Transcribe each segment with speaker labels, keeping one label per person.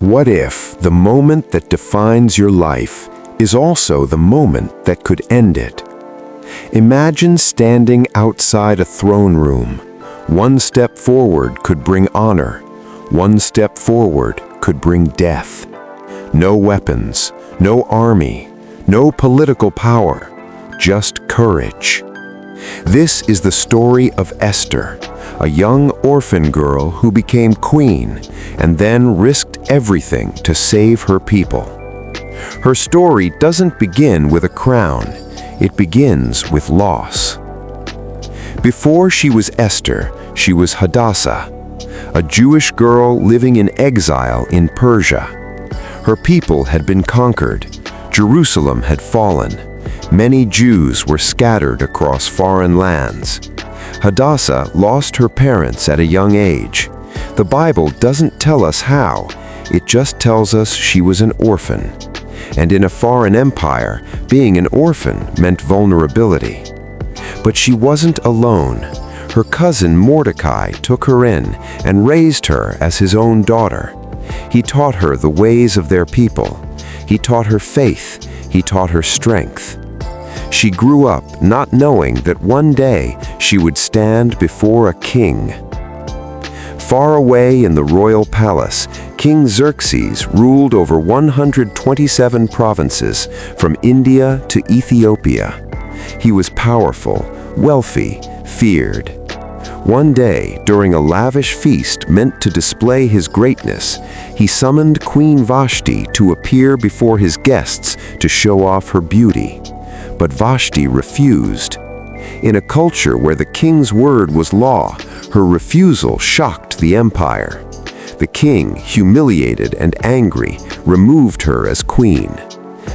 Speaker 1: What if the moment that defines your life is also the moment that could end it? Imagine standing outside a throne room. One step forward could bring honor. One step forward could bring death. No weapons, no army, no political power, just courage. This is the story of Esther, a young orphan girl who became queen and then risked everything to save her people. Her story doesn't begin with a crown, it begins with loss. Before she was Esther, she was Hadassah, a Jewish girl living in exile in Persia. Her people had been conquered, Jerusalem had fallen, many Jews were scattered across foreign lands. Hadassah lost her parents at a young age. The Bible doesn't tell us how, it just tells us she was an orphan. And in a foreign empire, being an orphan meant vulnerability. But she wasn't alone. Her cousin Mordecai took her in and raised her as his own daughter. He taught her the ways of their people. He taught her faith. He taught her strength. She grew up not knowing that one day she would stand before a king. Far away in the royal palace, King Xerxes ruled over 127 provinces from India to Ethiopia. He was powerful, wealthy, feared. One day, during a lavish feast meant to display his greatness, he summoned Queen Vashti to appear before his guests to show off her beauty. But Vashti refused. In a culture where the king's word was law, her refusal shocked the empire. The king, humiliated and angry, removed her as queen.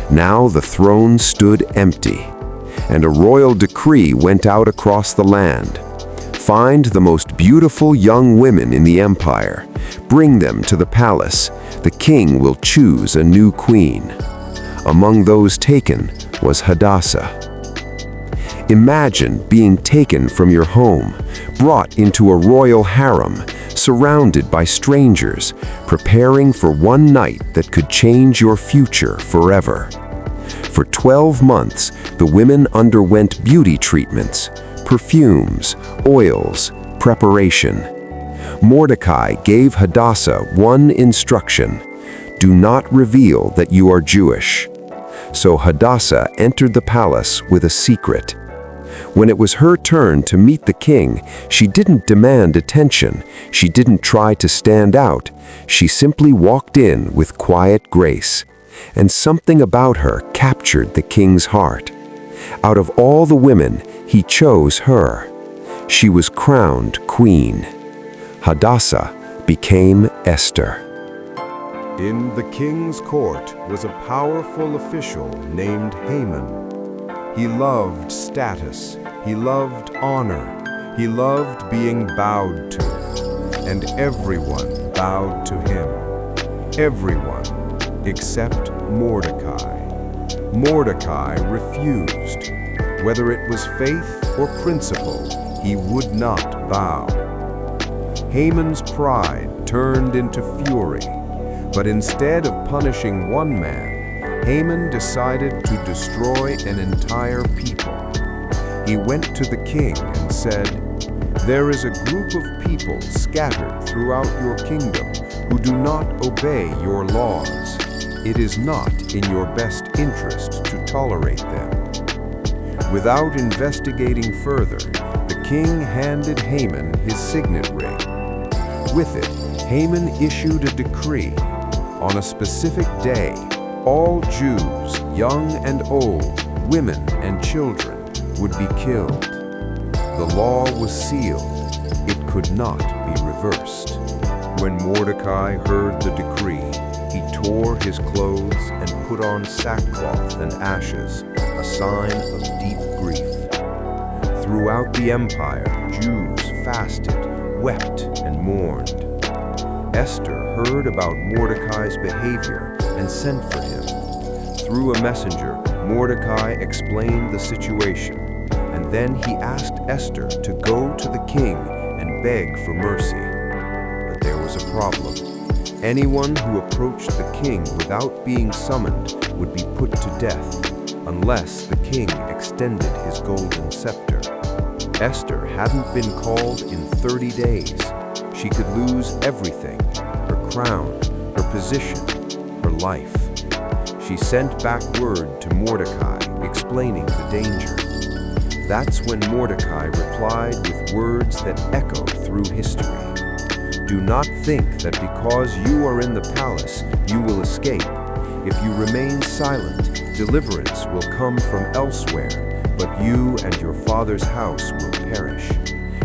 Speaker 1: Now the throne stood empty, and a royal decree went out across the land. Find the most beautiful young women in the empire. Bring them to the palace. The king will choose a new queen. Among those taken was Hadassah. Imagine being taken from your home, brought into a royal harem, surrounded by strangers, preparing for one night that could change your future forever. For 12 months, the women underwent beauty treatments, perfumes, oils, preparation. Mordecai gave Hadassah one instruction: do not reveal that you are Jewish. So Hadassah entered the palace with a secret. When it was her turn to meet the king, she didn't demand attention. She didn't try to stand out. She simply walked in with quiet grace. And something about her captured the king's heart. Out of all the women, he chose her. She was crowned queen. Hadassah became Esther.
Speaker 2: In the king's court was a powerful official named Haman. He loved status, he loved honor, he loved being bowed to, and everyone bowed to him. Everyone except Mordecai. Mordecai refused. Whether it was faith or principle, he would not bow. Haman's pride turned into fury, but instead of punishing one man, Haman decided to destroy an entire people. He went to the king and said, "There is a group of people scattered throughout your kingdom who do not obey your laws. It is not in your best interest to tolerate them." Without investigating further, the king handed Haman his signet ring. With it, Haman issued a decree. On a specific day, all Jews, young and old, women and children, would be killed. The law was sealed. It could not be reversed. When Mordecai heard the decree, he tore his clothes and put on sackcloth and ashes, a sign of deep grief. Throughout the empire, Jews fasted, wept, and mourned. Esther heard about Mordecai's behavior and sent for him. Through a messenger, Mordecai explained the situation, and then he asked Esther to go to the king and beg for mercy. But there was a problem. Anyone who approached the king without being summoned would be put to death, unless the king extended his golden scepter. Esther hadn't been called in 30 days. She could lose everything: her crown, her position, her life. She sent back word to Mordecai, explaining the danger. That's when Mordecai replied with words that echo through history. Do not think that because you are in the palace, you will escape. If you remain silent, deliverance will come from elsewhere, but you and your father's house will perish.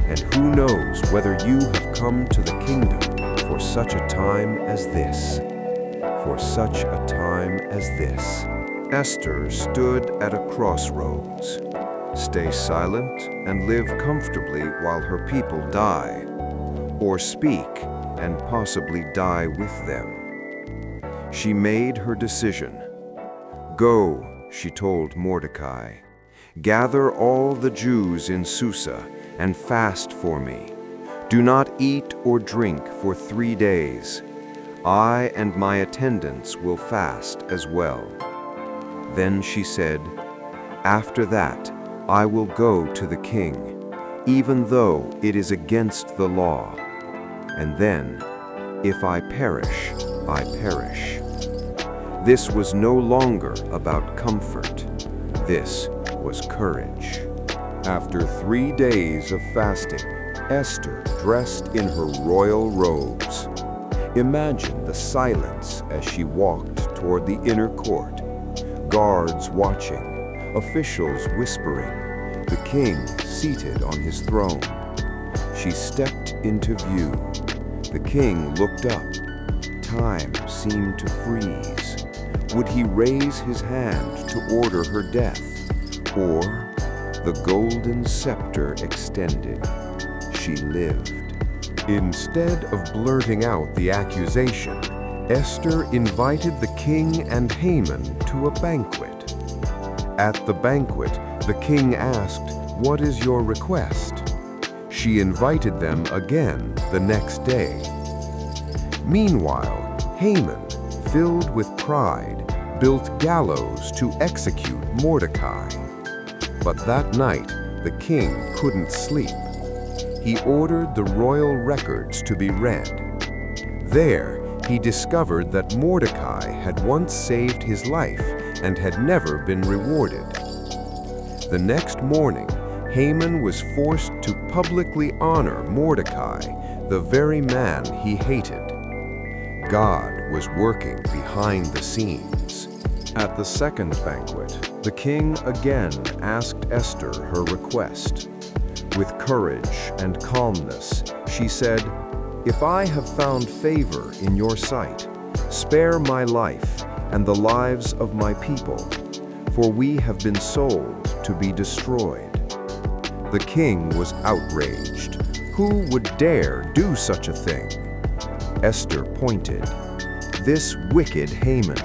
Speaker 2: And who knows whether you have come to the kingdom for such a time as this. For such a time as this. Esther stood at a crossroads. Stay silent and live comfortably while her people die, or speak and possibly die with them. She made her decision. Go, she told Mordecai, gather all the Jews in Susa and fast for me. Do not eat or drink for 3 days. I and my attendants will fast as well. Then she said, after that, I will go to the king, even though it is against the law. And then, if I perish, I perish. This was no longer about comfort. This was courage. After 3 days of fasting, Esther dressed in her royal robes. Imagine the silence as she walked toward the inner court. Guards watching, officials whispering, the king seated on his throne. She stepped into view. The king looked up. Time seemed to freeze. Would he raise his hand to order her death? Or the golden scepter extended? She lived. Instead of blurting out the accusation, Esther invited the king and Haman to a banquet. At the banquet, the king asked, "What is your request?" She invited them again the next day. Meanwhile, Haman, filled with pride, built gallows to execute Mordecai. But that night, the king couldn't sleep. He ordered the royal records to be read. There, he discovered that Mordecai had once saved his life and had never been rewarded. The next morning, Haman was forced to publicly honor Mordecai, the very man he hated. God was working behind the scenes. At the second banquet, the king again asked Esther her request. With courage and calmness, she said, "If I have found favor in your sight, spare my life and the lives of my people, for we have been sold to be destroyed." The king was outraged. Who would dare do such a thing? Esther pointed, "This wicked Haman."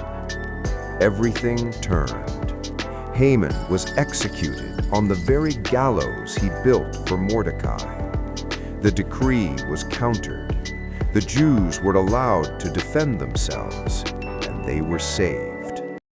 Speaker 2: Everything turned. Haman was executed on the very gallows he built for Mordecai. The decree was countered. The Jews were allowed to defend themselves, and they were saved.